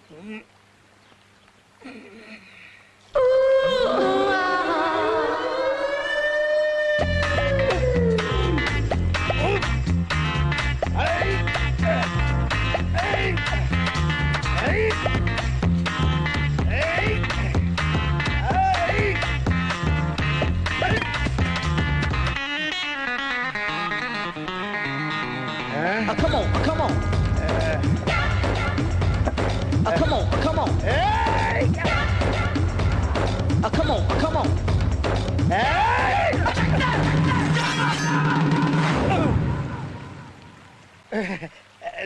Come on, come on. Come on, come on. Come on, come on.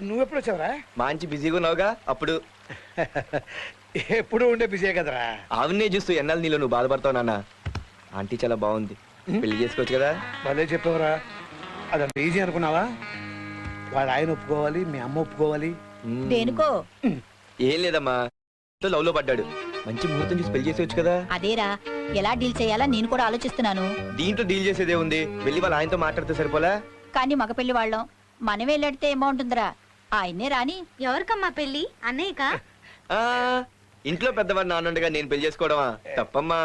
నువ్వెప్పుడు వచ్చావురా? మంచి బిజీగా ఉన్నావుగా అప్పుడు. ఎప్పుడు ఉండే బిజీ కదరా. ఆవునే చూస్తూ ఎన్నాళ్ళు నీలో నువ్వు బాధపడతావు నాన్న. ఆంటీ చాలా బాగుంది, పెళ్లి చేసుకోవచ్చు కదా. భలే చెప్పావురా. అదంత ఈజీ అనుకున్నావా? వాళ్ళ ఆయన ఒప్పుకోవాలి, మీ అమ్మ ఒప్పుకోవాలి. దేనికో? ఏం లేదమ్మా, లవ్ లో పడ్డాడు. మంచి ముహూర్తం చూసి పెళ్లి చేసేవచ్చు కదా. అదేరా, ఎలా డీల్ చేయాలా నేను కూడా ఆలోచిస్తున్నాను. దీంట్లో డీల్ చేసేదే ఉంది, వెళ్ళి వాళ్ళ ఆయనతో మాట్లాడితే సరిపోలా. కానీ మగ పెళ్లి వాళ్ళం మనం వెళ్ళడితే ఏమవుతుందిరా? ఆయన్నే రాని. ఎవరికమ్మా పెళ్లి? అన్నయ్యకా? ఆ, ఇంట్లో పెద్దవాడు నాన్నుండగా నేను పెళ్లి చేసుకోవడమా తప్పమ్మా.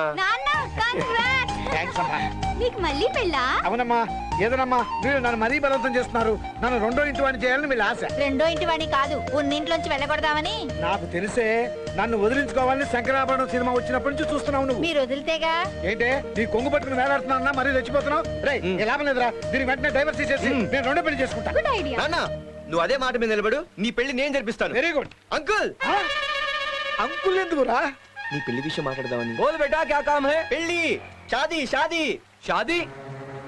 థాంక్స్ అమ్మా. నీకు మళ్ళీ పెళ్ళా? అవునమ్మా. ఏదోనమ్మా, మీరు నన్ను మరీ బలవంతం చేస్తున్నారు. నన్ను రెండో ఇంటి వాడిని చేయాలని వీళ్ళ ఆశ. రెండో ఇంటి వాణి కాదు, ఉన్నింట్లోంచి వెళ్ళగొడదామని. నాకు తెలిసే నన్ను వదిలించుకోవాలని శంకరాభరణం సినిమా వచ్చినప్పటి నుంచి చూస్తున్నావు నువ్వు. మీరు వదిలితేగా. ఏంటే నీ కొంగు పట్టుకుని వేలాడుతున్నా మరీ రెచ్చిపోతున్నావు? రేయ్, ఏ లాభం లేదురా. దీనికి వెంటనే డైవర్స్ చేసి నేను రెండో పెళ్లి చేసుకుంటా. Good idea. నాన్న, నువ్వు అదే మాట మీద నిలబడు, నీ పెళ్లి నేను జరిపిస్తాను. Very good. అంకుల్. అంకుల్ ఎందుకురా? నీ పెళ్లి విషయం మాట్లాడదామని. బోల్ బేటా, క్యా కామ్ హై? పెళ్లి, షాదీ షాదీ షాదీ.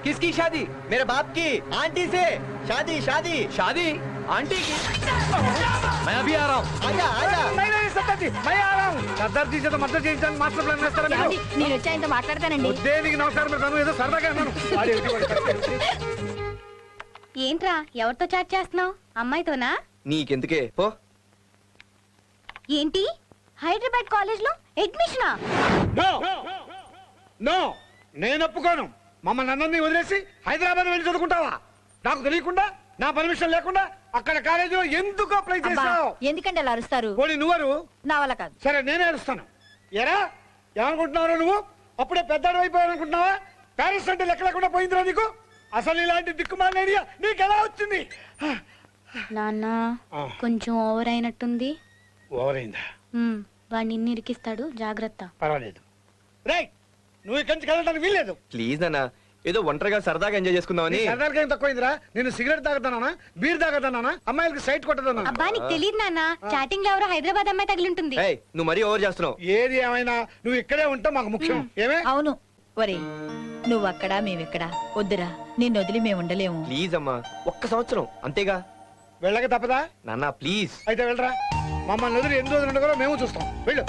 किसकी शादी? मेरे बाप की आंटी से। शादी शादी शादी आंटी की। मैं अभी आ रहा हूँ। आजा आजा। नहीं सरदार जी, मैं आ रहा हूँ. सरदार जी से तो मदद చేయించాలని మాస్టర్ ప్లాన్ వేస్తారా మీరు? నేను వచ్చి ఆయనతో మాట్లాడతానండి. ఉద్దేనికి నమస్కారం పెడతాను, ఏదో సరదాగా అన్నాను. ఏంట్రా, ఎవరితో చాట్ చేస్తున్నావు? అమ్మాయితోనా? నీకెందుకే పో. ఏంటి, హైదరాబాద్ కాలేజ్ లో అడ్మిషనా? నో నో, నేను ఒప్పుకోను. మమ్మల్ని అందరినీ వదిలేసి హైదరాబాద్ వెళ్ళి చదువుకుంటావా? నాకు తెలియకుండా, నా పర్మిషన్ లేకుండా అక్కడ కాలేజీలో ఎందుకు అప్లై చేసావు? ఎందుకంటే అలా అరుస్తారు? పోనీ నువ్వరు. నా వల్ల కాదు. సరే, నేనే అరుస్తాను. ఎరా, ఏమనుకుంటున్నావు నువ్వు? అప్పుడే పెద్దడు అయిపోయావనుకుంటున్నావా? ప్యారిస్ అంటే లెక్క లేకుండా పోయిందిరా నీకు. అసలు ఇలాంటి దిక్కుమాలిన ఏరియా నీకు ఎలా వచ్చింది? నాన్న, కొంచెం ఓవర్ అయినట్టుంది. ఓవర్ అయిందా? వాడిని నిన్ను ఇరికిస్తాడు, జాగ్రత్త. పర్వాలేదు. రైట్, నువ్వు ఇక్కడి నుంచి కదలడానికి వీల్లేదు. ప్లీజ్ నాన్న, ఏదో ఒంటరిగా సరదాగా ఎంజాయ్ చేసుకుందామని. సరదాగా ఏం తక్కువైందిరా? నేను సిగరెట్ తాగుతానా, బీర్ తాగుతానా, అమ్మాయిలకి సైట్ కొట్టదన్నా? అబ్బా, నీకు తెలియదు నాన్న, చాటింగ్ లో ఎవరో హైదరాబాద్ అమ్మాయి తగిలింటుంది. ఏయ్, నువ్వు మరీ ఓవర్ చేస్తున్నావు. ఏది ఏమైనా నువ్వు ఇక్కడే ఉంటావు మాకు ముఖ్యం. ఏమే? అవును. ఒరే, నువ్వు అక్కడ మేమిక్కడ. వద్దురా, నిన్ను వదిలి మేము ఉండలేము. ప్లీజ్ అమ్మా, ఒక్క సంవత్సరం అంతేగా. వెళ్ళక తప్పదా? నాన్న ప్లీజ్. అయితే వెళ్ళరా. మమ్మల్ని వదిలి ఎన్ని రోజులు ఉండగలో మేము చూస్తాం. వెళ్ళు.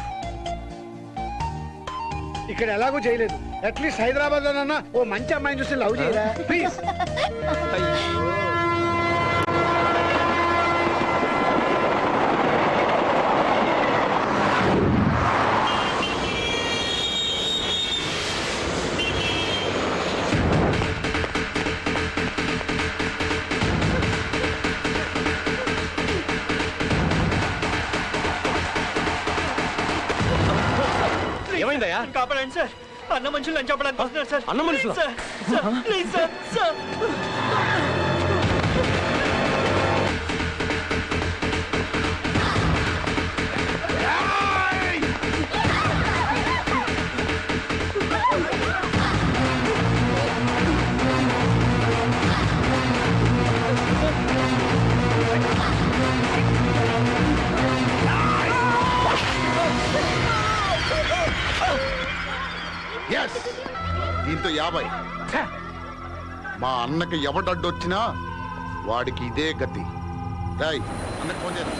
ఇక్కడ ఎలాగూ చేయలేదు. అట్లీస్ట్ హైదరాబాద్ లోనన్నా ఓ మంచి అమ్మాయిని చూసి లవ్ చేయరా ప్లీజ్. ఏమైందయ్యా? కాపాడండి సార్, అన్న మనుషులు లంచ్ చెప్పడానికి వస్తున్నారు సార్. అన్న మనుషులు? Please sir, sir. దీంతో 50. మా అన్నకి ఎవడడ్డొచ్చినా వాడికి ఇదే గతి. రాయ్, అన్నకు ఫోన్ చేద్దాం.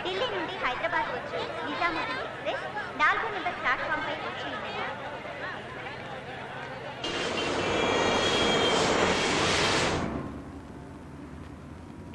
ఢిల్లీ నుండి హైదరాబాద్ వచ్చి నిజాముద్దీన్ ఎక్స్ప్రెస్ 4 నెంబర్ ప్లాట్ఫామ్ పై వచ్చి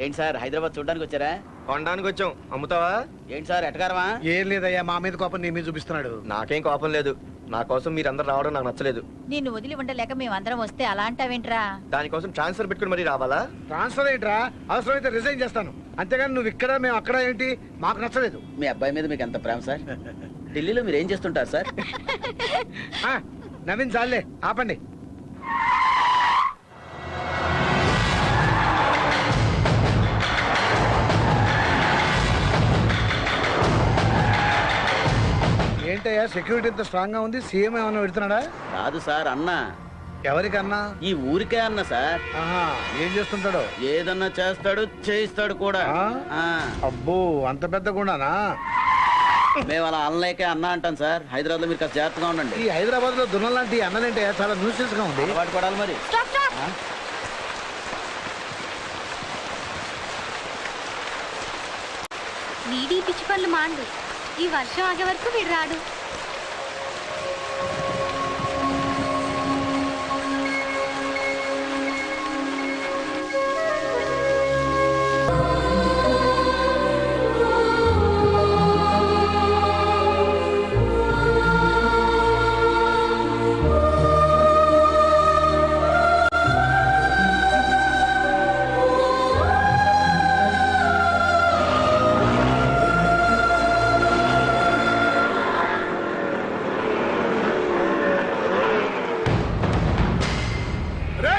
ఏంటి సార్, హైదరాబాద్ చూడడానికి వచ్చారా? కొనడానికి వచ్చాం. అమ్ముతావా? ఏంటి సార్, ఎటకారమా? ఏం లేదయ్యా, మా మీద కోపం నీ మీద చూపిస్తున్నాడు. నాకేం కోపం లేదు. నా కోసం మీరందరూ రావడం నాకు నచ్చలేదు. నిన్ను వదిలి ఉండలేక మేమందరం వస్తే అలా అంటావేంట్రా? దానికోసం ట్రాన్స్ఫర్ పెట్టుకుని మరీ రావాలా? ట్రాన్స్ఫర్ ఏంట్రా, అవసరమైతే రిజైన్ చేస్తాను, అంతేగాని నువ్వు ఇక్కడ మేము అక్కడ ఏంటి మాకు నచ్చలేదు. మీ అబ్బాయి మీద మీకు ఎంత ప్రేమ సార్? ఢిల్లీలో మీరు ఏం చేస్తుంటారు సార్? ఆ, నవీన్ చాలే ఆపండి. ఏంటయ్యా సెక్యూరిటీ ఇంత స్ట్రాంగ్ గా ఉంది, సీఎం ఏమన్నా పెడుతున్నాడా? కాదు సార్, అన్న. ఎవరికన్నా? ఈ ఊరికే అన్న సార్. ఆహా, ఏం చేస్తుంటాడో? ఏదన్నా చేస్తాడు, చేయిస్తాడు కూడా. ఆ? ఆ, అబ్బో, అంత పెద్ద గుండానా? మేము అలా అన్నలేకే అన్న అంటాం సార్. హైదరాబాద్ లో మీరు కాస్త జాగ్రత్తగా ఉండండి. ఈ హైదరాబాద్ లో దున్నల లాంటి అన్నలేంటే చాలా న్యూసెన్స్ గా ఉంది. అలవాటు పడాలి మరి. వీడి పిచ్చి పనులు మాండు. ఈ వర్షం ఆగే వరకు వీడు రాడు.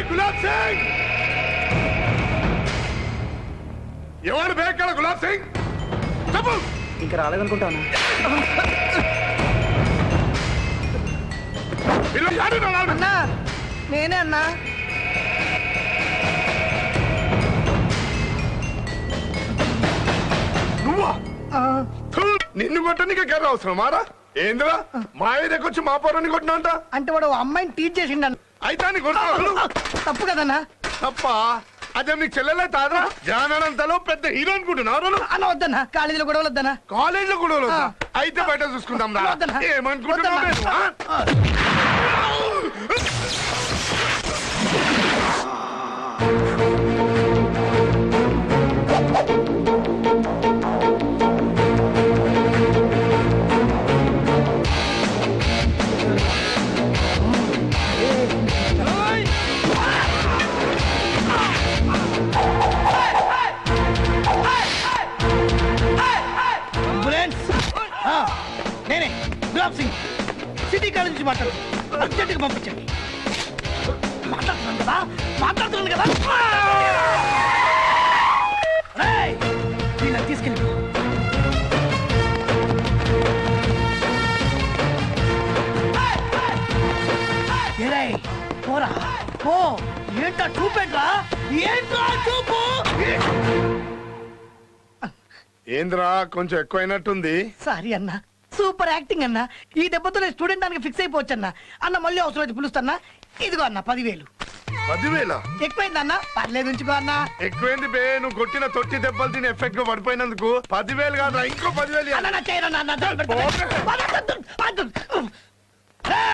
గులాబ్ సింగ్, ఎవరు బేకల గులాబ్ సింగ్? చెప్పు. ఇంకా రాలేదనుకుంటాను. అన్నా, నేనే అన్నా. నువ్వా? థూ, నిన్ను కొట్టడానికి కర్ర అవసరం మారా? ఏందిరా మా ఏరియాకి వచ్చి మా పొరాన్ని కొట్టినా అంట? అంటే వాడు అమ్మాయిని టీచ్ చేసిండు. అయితే నీ కొట్టాను. తప్పు కదన్నా. తప్ప? అదే నీకు చెల్లెలే తాదా? జానంతలో పెద్ద హీరో అనుకుంటున్నారు. అన్న వద్దన్నా, కాలేజీలో గొడవలు వద్దన్నా. కాలేజ్ లో కూడా అయితే బయట చూసుకుందాం రా. వద్దన్నా. ఏమనుకుంటున్నావు? వద్దన్నా. నేనే గులాబ్ సింగ్, సిటీ కాలేజ్ నుంచి మాట్లాడు. అర్జెంట్గా పంపించండి. మాట్లాడుతున్నాను కదా. రేయ్, వీళ్ళని తీసుకెళ్ళి పోరా పో. ఏంటా చూపెట్రా, ఏంట్రా చూపు. ఏంద్రా కొంచెం ఎక్కువైనట్టుంది. సారీ అన్న, సూపర్ యాక్టింగ్ అన్న. ఈ దెబ్బతో నేను స్టూడెంట్ దానికి ఫిక్స్ అయిపోవచ్చు అన్న. అన్న మళ్ళీ అవసరం అయితే పిలుస్తాన్నా. ఇదిగో అన్న 10,000. 10,000? ఎక్కువైందన్న, పర్లేదు ఉంచుకో అన్న. ఎక్కువైంది బే, నువ్వు కొట్టిన తొట్టి దెబ్బలు తిని ఎఫెక్ట్ గా పడిపోయినందుకు 10,000 కాదురా, ఇంకో 10,000. అన్న నా చేయను అన్న.